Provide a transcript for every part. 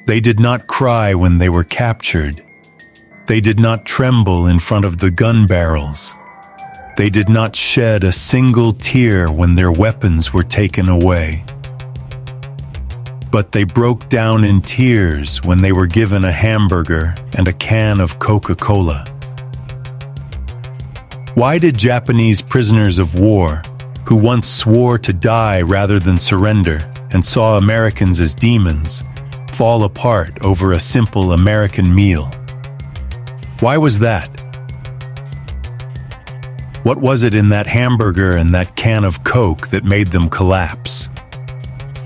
They did not cry when they were captured. They did not tremble in front of the gun barrels. They did not shed a single tear when their weapons were taken away. But they broke down in tears when they were given a hamburger and a can of Coca-Cola. Why did Japanese prisoners of war, who once swore to die rather than surrender and saw Americans as demons, fall apart over a simple American meal? Why was that? What was it in that hamburger and that can of Coke that made them collapse?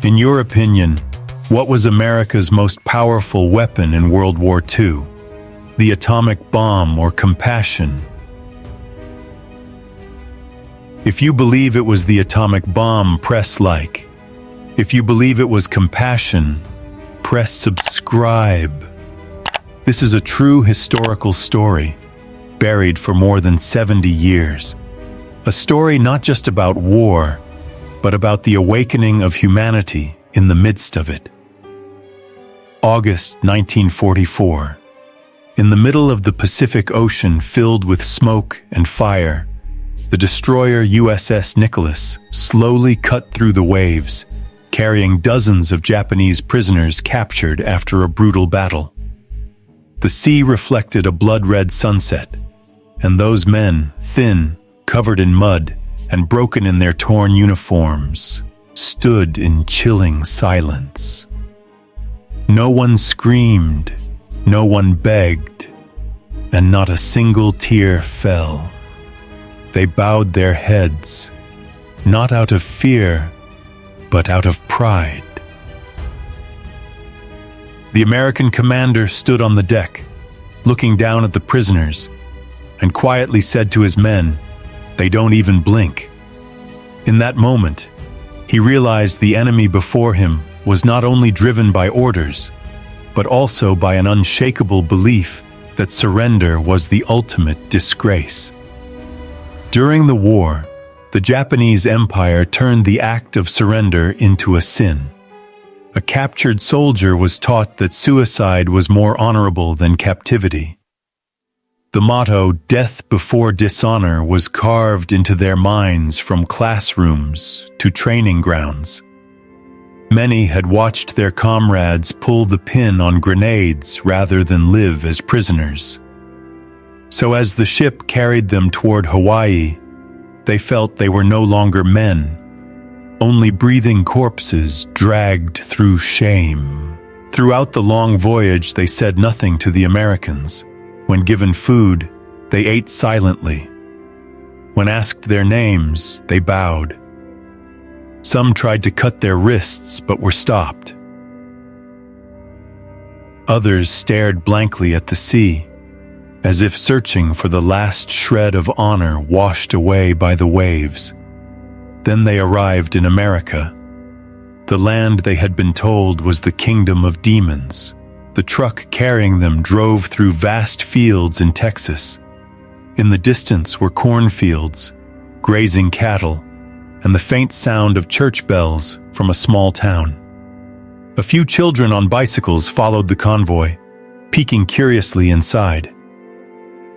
In your opinion, what was America's most powerful weapon in World War II? The atomic bomb or compassion? If you believe it was the atomic bomb, press like. If you believe it was compassion, press subscribe. This is a true historical story, buried for more than 70 years. A story not just about war, but about the awakening of humanity in the midst of it. August 1944. In the middle of the Pacific Ocean filled with smoke and fire, the destroyer USS Nicholas slowly cut through the waves, carrying dozens of Japanese prisoners captured after a brutal battle. The sea reflected a blood-red sunset, and those men, thin, covered in mud, and broken in their torn uniforms, stood in chilling silence. No one screamed, no one begged, and not a single tear fell. They bowed their heads, not out of fear, but out of pride. The American commander stood on the deck, looking down at the prisoners, and quietly said to his men, "They don't even blink." In that moment, he realized the enemy before him was not only driven by orders, but also by an unshakable belief that surrender was the ultimate disgrace. During the war, the Japanese Empire turned the act of surrender into a sin. A captured soldier was taught that suicide was more honorable than captivity. The motto, "Death before dishonor," was carved into their minds from classrooms to training grounds. Many had watched their comrades pull the pin on grenades rather than live as prisoners. So as the ship carried them toward Hawaii, they felt they were no longer men, only breathing corpses dragged through shame. Throughout the long voyage, they said nothing to the Americans. When given food, they ate silently. When asked their names, they bowed. Some tried to cut their wrists but were stopped. Others stared blankly at the sea, as if searching for the last shred of honor washed away by the waves. Then they arrived in America. The land they had been told was the kingdom of demons. The truck carrying them drove through vast fields in Texas. In the distance were cornfields, grazing cattle, and the faint sound of church bells from a small town. A few children on bicycles followed the convoy, peeking curiously inside.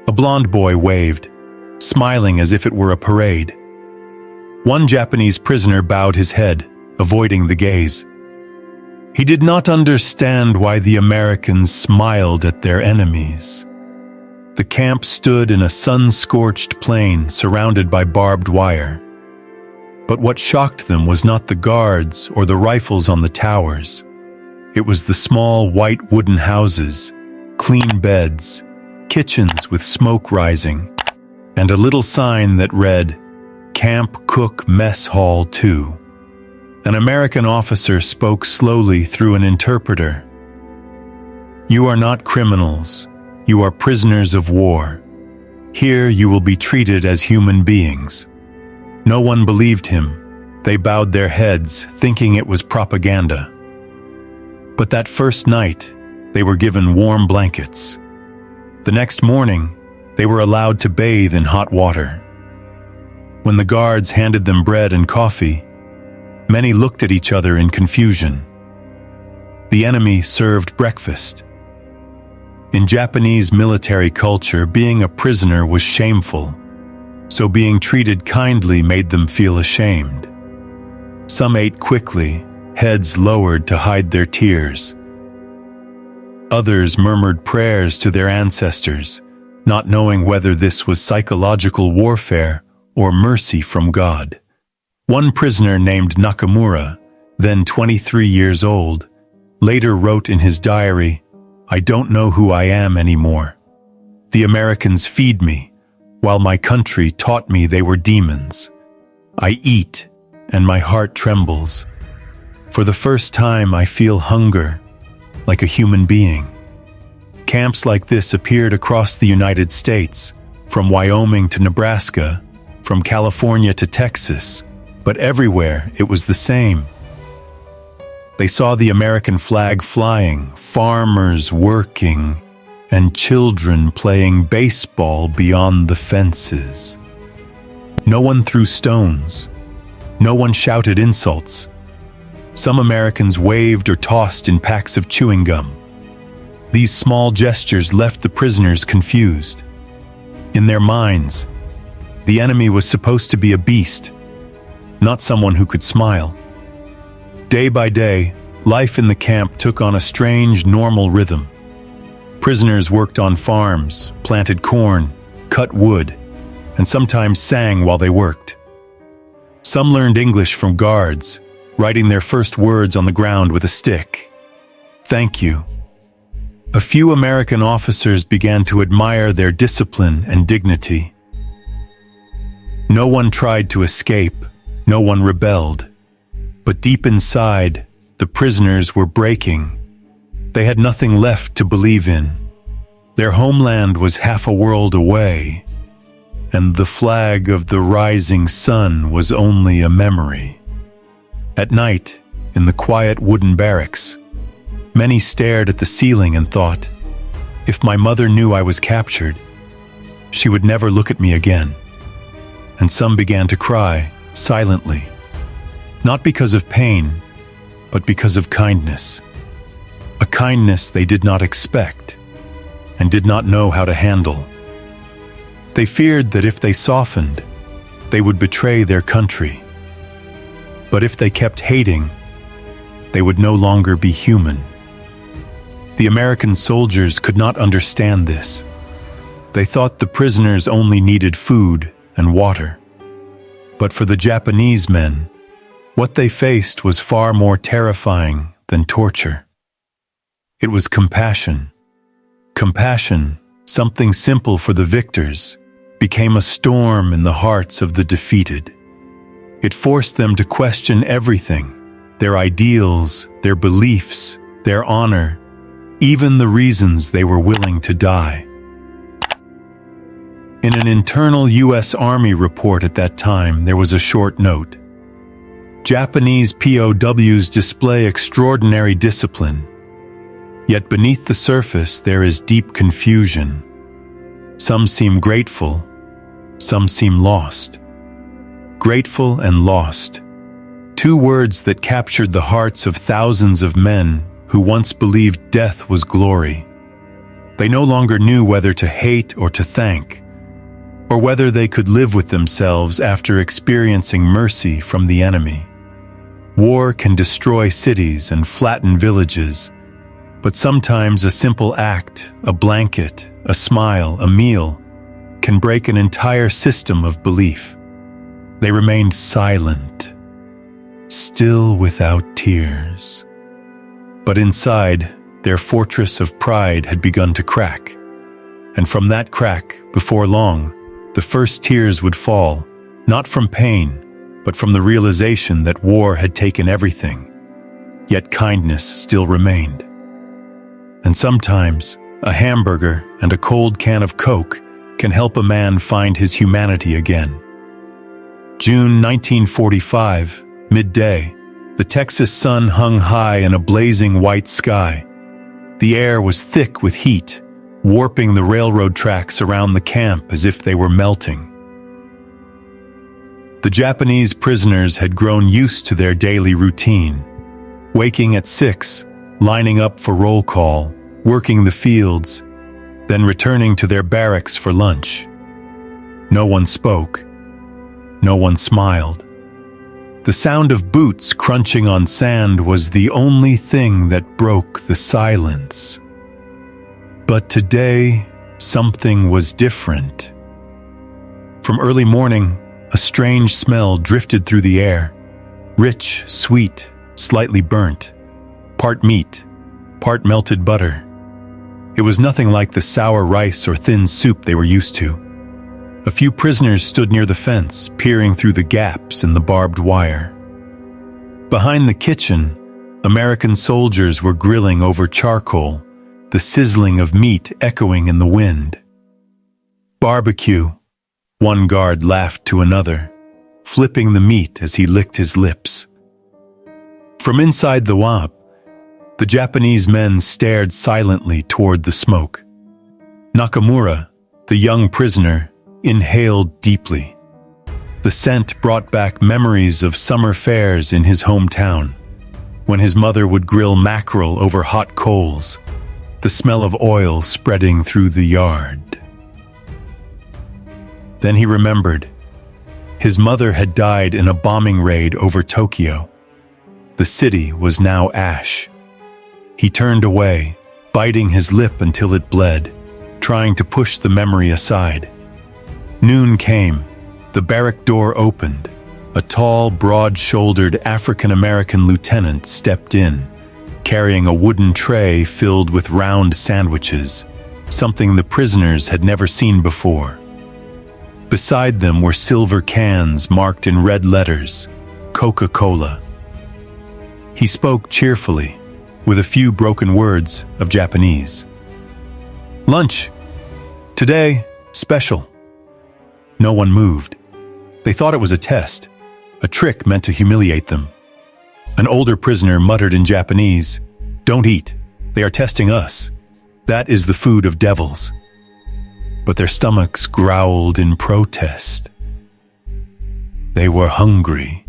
A blond boy waved, smiling as if it were a parade. One Japanese prisoner bowed his head, avoiding the gaze. He did not understand why the Americans smiled at their enemies. The camp stood in a sun-scorched plain surrounded by barbed wire. But what shocked them was not the guards or the rifles on the towers. It was the small white wooden houses, clean beds, kitchens with smoke rising, and a little sign that read, "Camp Cook Mess Hall 2. An American officer spoke slowly through an interpreter. "You are not criminals. You are prisoners of war. Here you will be treated as human beings." No one believed him. They bowed their heads, thinking it was propaganda. But that first night, they were given warm blankets. The next morning, they were allowed to bathe in hot water. When the guards handed them bread and coffee, many looked at each other in confusion. The enemy served breakfast. In Japanese military culture, being a prisoner was shameful, so being treated kindly made them feel ashamed. Some ate quickly, heads lowered to hide their tears. Others murmured prayers to their ancestors, not knowing whether this was psychological warfare or mercy from God. One prisoner named Nakamura, then 23 years old, later wrote in his diary, "I don't know who I am anymore. The Americans feed me, while my country taught me they were demons. I eat, and my heart trembles. For the first time I feel hunger, like a human being." Camps like this appeared across the United States, from Wyoming to Nebraska, from California to Texas, but everywhere it was the same. They saw the American flag flying, farmers working, and children playing baseball beyond the fences. No one threw stones. No one shouted insults. Some Americans waved or tossed in packs of chewing gum. These small gestures left the prisoners confused. In their minds, the enemy was supposed to be a beast, not someone who could smile. Day by day, life in the camp took on a strange, normal rhythm. Prisoners worked on farms, planted corn, cut wood, and sometimes sang while they worked. Some learned English from guards, writing their first words on the ground with a stick. "Thank you." A few American officers began to admire their discipline and dignity. No one tried to escape, no one rebelled. But deep inside, the prisoners were breaking. They had nothing left to believe in. Their homeland was half a world away, and the flag of the rising sun was only a memory. At night, in the quiet wooden barracks, many stared at the ceiling and thought, if my mother knew I was captured, she would never look at me again. And some began to cry, silently, not because of pain, but because of kindness. A kindness they did not expect and did not know how to handle. They feared that if they softened, they would betray their country. But if they kept hating, they would no longer be human. The American soldiers could not understand this. They thought the prisoners only needed food and water. But for the Japanese men, what they faced was far more terrifying than torture. It was compassion. Compassion, something simple for the victors, became a storm in the hearts of the defeated. It forced them to question everything, their ideals, their beliefs, their honor, even the reasons they were willing to die. In an internal U.S. Army report at that time, there was a short note. Japanese POWs display extraordinary discipline, yet beneath the surface there is deep confusion. Some seem grateful, some seem lost. Grateful and lost, two words that captured the hearts of thousands of men who once believed death was glory. They no longer knew whether to hate or to thank, or whether they could live with themselves after experiencing mercy from the enemy. War can destroy cities and flatten villages, but sometimes a simple act, a blanket, a smile, a meal, can break an entire system of belief. They remained silent, still without tears. But inside, their fortress of pride had begun to crack. And from that crack, before long, the first tears would fall, not from pain, but from the realization that war had taken everything. Yet kindness still remained. And sometimes, a hamburger and a cold can of Coke can help a man find his humanity again. June 1945, midday, the Texas sun hung high in a blazing white sky. The air was thick with heat, warping the railroad tracks around the camp as if they were melting. The Japanese prisoners had grown used to their daily routine. Waking at 6, lining up for roll call, working the fields, then returning to their barracks for lunch. No one spoke. No one smiled. The sound of boots crunching on sand was the only thing that broke the silence. But today, something was different. From early morning, a strange smell drifted through the air. Rich, sweet, slightly burnt. Part meat, part melted butter. It was nothing like the sour rice or thin soup they were used to. A few prisoners stood near the fence, peering through the gaps in the barbed wire. Behind the kitchen, American soldiers were grilling over charcoal, the sizzling of meat echoing in the wind. Barbecue, one guard laughed to another, flipping the meat as he licked his lips. From inside the WAP, the Japanese men stared silently toward the smoke. Nakamura, the young prisoner, inhaled deeply. The scent brought back memories of summer fairs in his hometown, when his mother would grill mackerel over hot coals, the smell of oil spreading through the yard. Then he remembered. His mother had died in a bombing raid over Tokyo. The city was now ash. He turned away, biting his lip until it bled, trying to push the memory aside. Noon came. The barrack door opened. A tall, broad-shouldered African-American lieutenant stepped in, carrying a wooden tray filled with round sandwiches, something the prisoners had never seen before. Beside them were silver cans marked in red letters, Coca-Cola. He spoke cheerfully, with a few broken words of Japanese. "Lunch. Today, special." No one moved. They thought it was a test, a trick meant to humiliate them. An older prisoner muttered in Japanese, "Don't eat. They are testing us. That is the food of devils." But their stomachs growled in protest. They were hungry.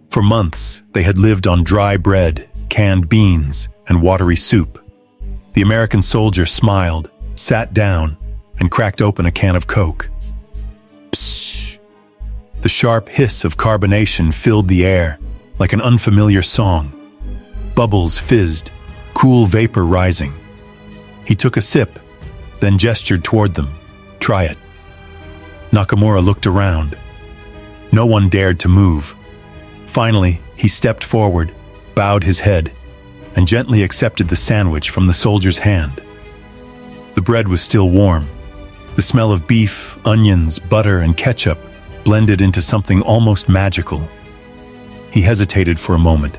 For months, they had lived on dry bread, canned beans, and watery soup. The American soldier smiled, sat down, and cracked open a can of Coke. Pssh! The sharp hiss of carbonation filled the air, like an unfamiliar song. Bubbles fizzed, cool vapor rising. He took a sip, then gestured toward them. "Try it." Nakamura looked around. No one dared to move. Finally, he stepped forward, bowed his head, and gently accepted the sandwich from the soldier's hand. The bread was still warm. The smell of beef, onions, butter, and ketchup blended into something almost magical. He hesitated for a moment,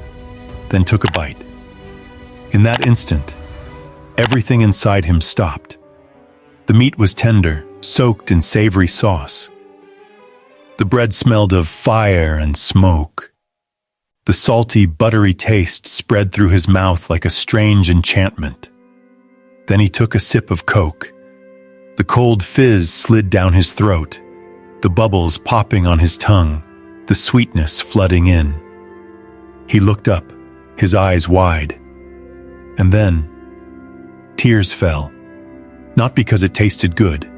then took a bite. In that instant, everything inside him stopped. The meat was tender, soaked in savory sauce. The bread smelled of fire and smoke. The salty, buttery taste spread through his mouth like a strange enchantment. Then he took a sip of Coke. The cold fizz slid down his throat, the bubbles popping on his tongue, the sweetness flooding in. He looked up, his eyes wide. And then, tears fell. Not because it tasted good,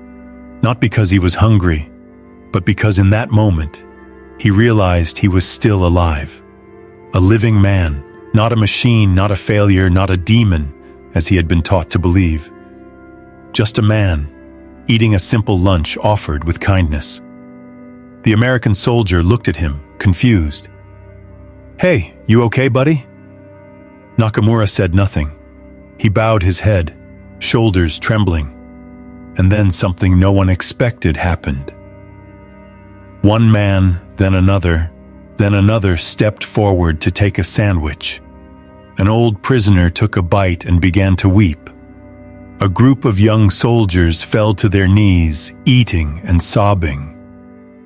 not because he was hungry, but because in that moment, he realized he was still alive. A living man, not a machine, not a failure, not a demon, as he had been taught to believe. Just a man, eating a simple lunch offered with kindness. The American soldier looked at him, confused. "Hey, you okay, buddy?" Nakamura said nothing. He bowed his head, shoulders trembling. And then something no one expected happened. One man, then another stepped forward to take a sandwich. An old prisoner took a bite and began to weep. A group of young soldiers fell to their knees, eating and sobbing.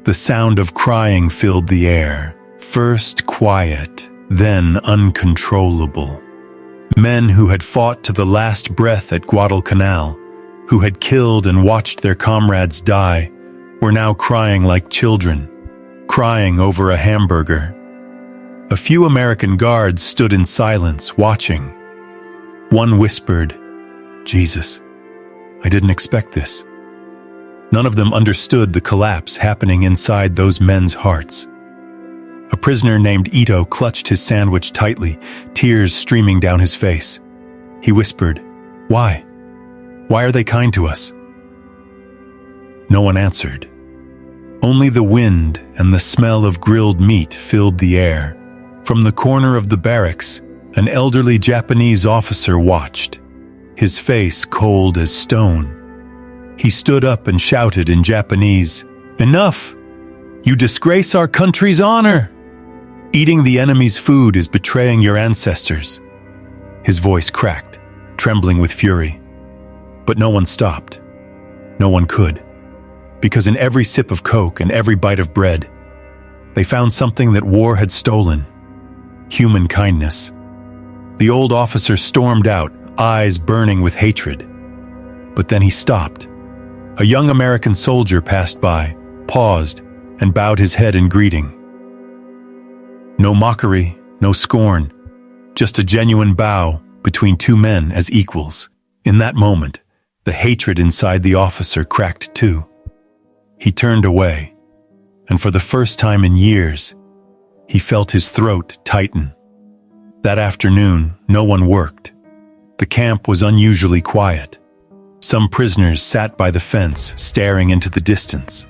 The sound of crying filled the air, first quiet, then uncontrollable. Men who had fought to the last breath at Guadalcanal, who had killed and watched their comrades die, were now crying like children, crying over a hamburger. A few American guards stood in silence, watching. One whispered, "Jesus, I didn't expect this." None of them understood the collapse happening inside those men's hearts. A prisoner named Ito clutched his sandwich tightly, tears streaming down his face. He whispered, "Why? Why are they kind to us?" No one answered. Only the wind and the smell of grilled meat filled the air. From the corner of the barracks, an elderly Japanese officer watched, his face cold as stone. He stood up and shouted in Japanese, "Enough! You disgrace our country's honor! Eating the enemy's food is betraying your ancestors." His voice cracked, trembling with fury. But no one stopped. No one could. Because in every sip of Coke and every bite of bread, they found something that war had stolen: human kindness. The old officer stormed out, eyes burning with hatred. But then he stopped. A young American soldier passed by, paused, and bowed his head in greeting. No mockery, no scorn, just a genuine bow between two men as equals. In that moment, the hatred inside the officer cracked too. He turned away, and for the first time in years, he felt his throat tighten. That afternoon, no one worked. The camp was unusually quiet. Some prisoners sat by the fence, staring into the distance.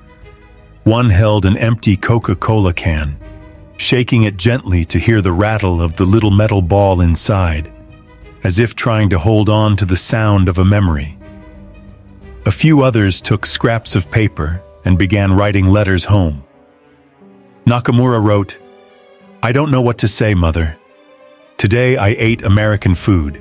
One held an empty Coca-Cola can, shaking it gently to hear the rattle of the little metal ball inside, as if trying to hold on to the sound of a memory. A few others took scraps of paper and began writing letters home. Nakamura wrote, "I don't know what to say, Mother. Today I ate American food.